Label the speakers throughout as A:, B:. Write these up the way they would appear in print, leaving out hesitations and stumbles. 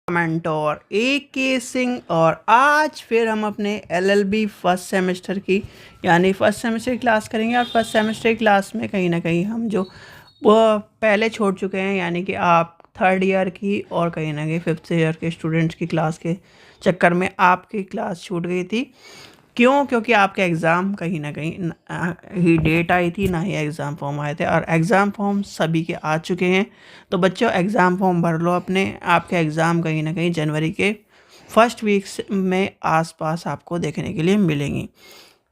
A: Mentor ए के सिंह। और आज फिर हम अपने एलएलबी फर्स्ट सेमेस्टर की फर्स्ट सेमेस्टर की क्लास करेंगे। और फर्स्ट सेमेस्टर की क्लास में कहीं ना कहीं हम जो वो पहले छोड़ चुके हैं, यानी कि आप थर्ड ईयर की और कहीं ना कहीं फिफ्थ ईयर के स्टूडेंट्स की क्लास के चक्कर में आपकी क्लास छूट गई थी। क्यों? क्योंकि आपके एग्ज़ाम कहीं ना कहीं ही डेट आई थी, ना ही एग्ज़ाम फॉर्म आए थे। और एग्ज़ाम फॉर्म सभी के आ चुके हैं। तो बच्चों, एग्ज़ाम फॉर्म भर लो अपने। आपके एग्ज़ाम कहीं ना कहीं जनवरी के फर्स्ट वीक्स में आसपास आपको देखने के लिए मिलेंगी।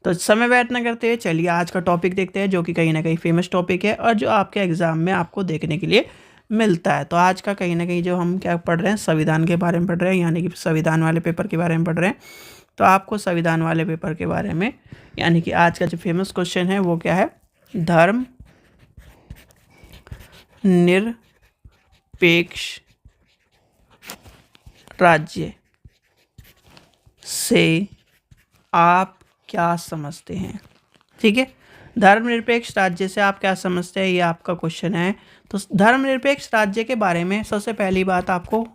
A: तो समय व्यर्थ न करते हुए चलिए आज का टॉपिक देखते हैं, जो कि कहीं ना कहीं फेमस टॉपिक है और जो आपके एग्ज़ाम में आपको देखने के लिए मिलता है। तो आज का कहीं ना कहीं जो हम क्या पढ़ रहे हैं, संविधान के बारे में पढ़ रहे हैं, यानी कि संविधान वाले पेपर के बारे में पढ़ रहे हैं। तो आपको संविधान वाले पेपर के बारे में, यानी कि आज का जो फेमस क्वेश्चन है वो क्या है, धर्म निरपेक्ष राज्य से आप क्या समझते हैं? ठीक है, धर्मनिरपेक्ष राज्य से आप क्या समझते हैं, ये आपका क्वेश्चन है। तो धर्मनिरपेक्ष राज्य के बारे में सबसे पहली बात आपको,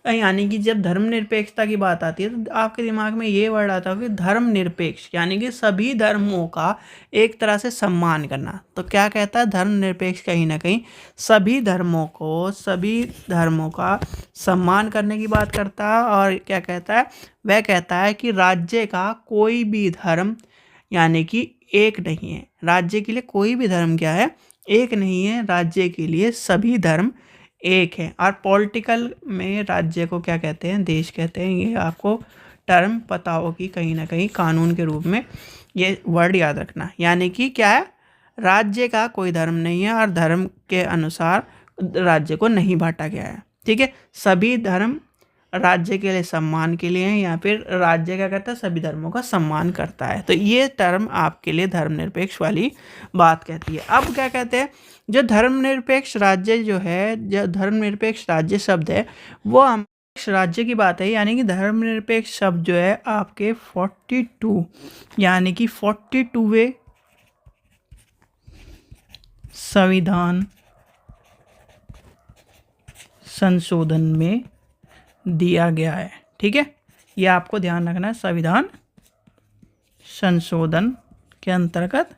A: यानी कि जब धर्मनिरपेक्षता की बात आती है तो आपके दिमाग में ये वर्ड आता है कि धर्मनिरपेक्ष, यानी कि सभी धर्मों का एक तरह से सम्मान करना। तो क्या कहता है धर्मनिरपेक्ष? कहीं ना कहीं सभी धर्मों का सम्मान करने की बात करता है। और क्या कहता है? वह कहता है कि राज्य का कोई भी धर्म, यानी कि एक नहीं है। राज्य के लिए कोई भी धर्म क्या है? एक नहीं है। राज्य के लिए सभी धर्म एक है। और पॉलिटिकल में राज्य को क्या कहते हैं? देश कहते हैं। ये आपको टर्म पता हो कि कहीं ना कहीं कानून के रूप में ये वर्ड याद रखना। यानी कि क्या है? राज्य का कोई धर्म नहीं है और धर्म के अनुसार राज्य को नहीं बांटा गया है। ठीक है, सभी धर्म राज्य के लिए सम्मान के लिए हैं, या फिर राज्य क्या करता है? सभी धर्मों का सम्मान करता है। तो ये टर्म आपके लिए धर्मनिरपेक्ष वाली बात कहती है। अब क्या कहते हैं, जो धर्मनिरपेक्ष राज्य जो धर्मनिरपेक्ष राज्य शब्द है वो हम राज्य की बात है। यानी कि धर्मनिरपेक्ष शब्द जो है आपके 42, यानी कि 42वें संविधान संशोधन में दिया गया है। ठीक है, ये आपको ध्यान रखना है। संविधान संशोधन के अंतर्गत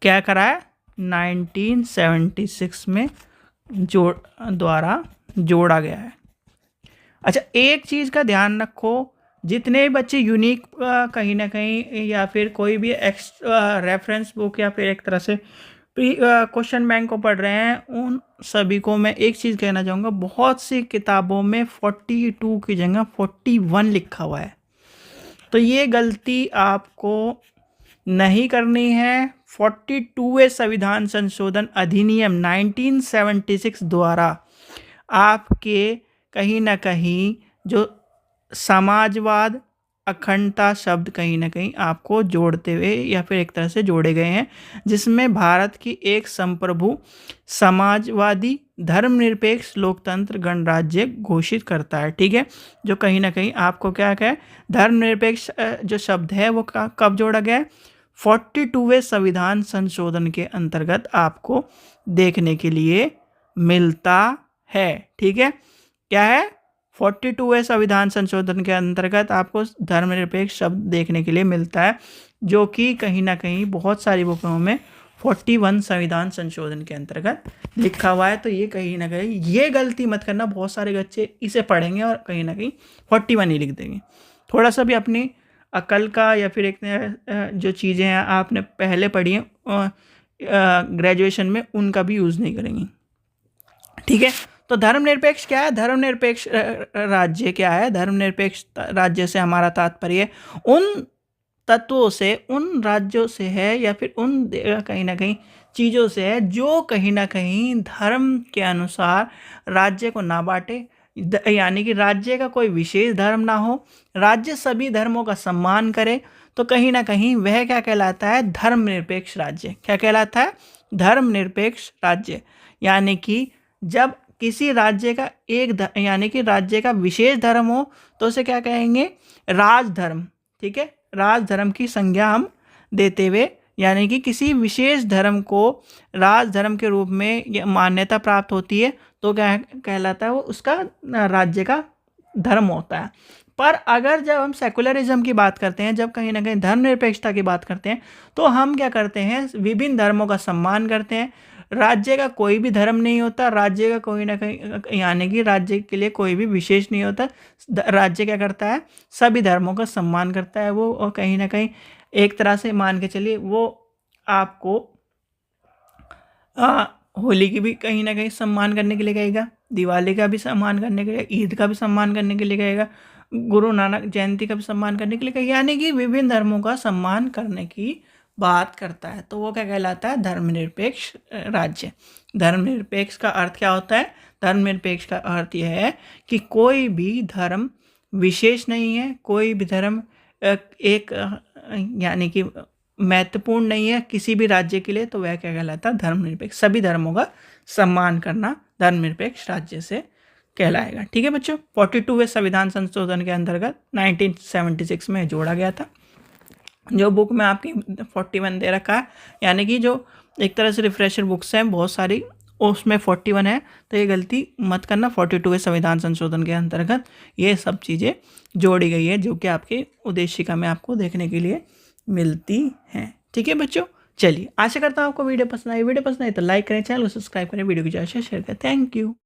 A: क्या करा है? 1976 में द्वारा जोड़ा गया है। अच्छा, एक चीज़ का ध्यान रखो, जितने बच्चे यूनिक कहीं ना कहीं या फिर कोई भी रेफरेंस बुक या फिर एक तरह से क्वेश्चन बैंक को पढ़ रहे हैं, उन सभी को मैं एक चीज़ कहना चाहूँगा। बहुत सी किताबों में 42 की जगह 41 लिखा हुआ है। तो ये गलती आपको नहीं करनी है। 42वें संविधान संशोधन अधिनियम 1976 द्वारा आपके कहीं ना कहीं जो समाजवाद, अखंडता शब्द कहीं ना कहीं आपको जोड़ते हुए या फिर एक तरह से जोड़े गए हैं, जिसमें भारत की एक संप्रभु समाजवादी धर्मनिरपेक्ष लोकतंत्र गणराज्य घोषित करता है। ठीक है, जो कहीं ना कहीं आपको क्या है, धर्मनिरपेक्ष जो शब्द है वो कब जोड़ा गया है? 42वें संविधान संशोधन के अंतर्गत आपको देखने के लिए मिलता है। ठीक है, क्या है? 42वें संविधान संशोधन के अंतर्गत आपको धर्मनिरपेक्ष शब्द देखने के लिए मिलता है, जो कि कहीं ना कहीं बहुत सारी बुकों में 41 संविधान संशोधन के अंतर्गत लिखा हुआ है। तो ये कहीं ना कहीं ये गलती मत करना। बहुत सारे बच्चे इसे पढ़ेंगे और कहीं ना कहीं 41 ही लिख देंगे। थोड़ा सा भी अपनी अकल का या फिर एक जो चीज़ें हैं आपने पहले पढ़ी हैं ग्रेजुएशन में, उनका भी यूज़ नहीं करेंगे। ठीक है, तो धर्मनिरपेक्ष क्या है? धर्मनिरपेक्ष राज्य क्या है? धर्मनिरपेक्ष राज्य से हमारा तात्पर्य उन तत्वों से, उन राज्यों से है या फिर उन कहीं ना कहीं चीज़ों से है जो कहीं ना कहीं धर्म के अनुसार राज्य को ना बांटे, यानी कि राज्य का कोई विशेष धर्म ना हो, राज्य सभी धर्मों का सम्मान करे। तो कहीं ना कहीं वह क्या कहलाता है? धर्मनिरपेक्ष राज्य। क्या कहलाता है? धर्मनिरपेक्ष राज्य। यानी कि जब किसी राज्य का यानी कि राज्य का विशेष धर्म हो तो उसे क्या कहेंगे? राजधर्म। ठीक है, राजधर्म की संज्ञा हम देते हुए, यानी कि किसी विशेष धर्म को राजधर्म के रूप में मान्यता प्राप्त होती है तो क्या कहलाता है वो, उसका राज्य का धर्म होता है। पर अगर जब हम सेकुलरिज्म की बात करते हैं, जब कहीं ना कहीं धर्मनिरपेक्षता की बात करते हैं, तो हम क्या करते हैं, विभिन्न धर्मों का सम्मान करते हैं। राज्य का कोई भी धर्म नहीं होता, राज्य का कोई ना कहीं, यानी कि राज्य के लिए कोई भी विशेष नहीं होता। राज्य क्या करता है, सभी धर्मों का सम्मान करता है वो, और कहीं ना कहीं एक तरह से मान के चलिए वो आपको होली की भी कहीं ना कहीं सम्मान करने के लिए कहेगा, दिवाली का भी सम्मान करने के लिए, ईद का भी सम्मान करने के लिए कहेगा, गुरु नानक जयंती का भी सम्मान करने के लिए कहेगा, यानी कि विभिन्न धर्मों का सम्मान करने की बात करता है। तो वो क्या कहलाता है, धर्मनिरपेक्ष राज्य। धर्मनिरपेक्ष का अर्थ क्या होता है, धर्मनिरपेक्ष का अर्थ यह है कि कोई भी धर्म विशेष नहीं है, कोई भी धर्म एक यानी कि महत्वपूर्ण नहीं है किसी भी राज्य के लिए, तो वह क्या कहलाता है, धर्मनिरपेक्ष। सभी धर्मों का सम्मान करना धर्मनिरपेक्ष राज्य से कहलाएगा। ठीक है बच्चों, 42वें संविधान संशोधन के अंतर्गत 1976 में जोड़ा गया था। जो बुक में आपकी 41 दे रखा है, यानी कि जो एक तरह से रिफ्रेशर बुक्स हैं बहुत सारी, उसमें 41 है, तो ये गलती मत करना। 42वें संविधान संशोधन के अंतर्गत ये सब चीज़ें जोड़ी गई है, जो कि आपके उद्देशिका में आपको देखने के लिए मिलती हैं। ठीक है बच्चों, चलिए आशा करता हूँ आपको वीडियो पसंद आई। वीडियो पसंद आई तो लाइक करें, चैनल को सब्सक्राइब करें, वीडियो की ज़्यादा शेयर करें। Thank you.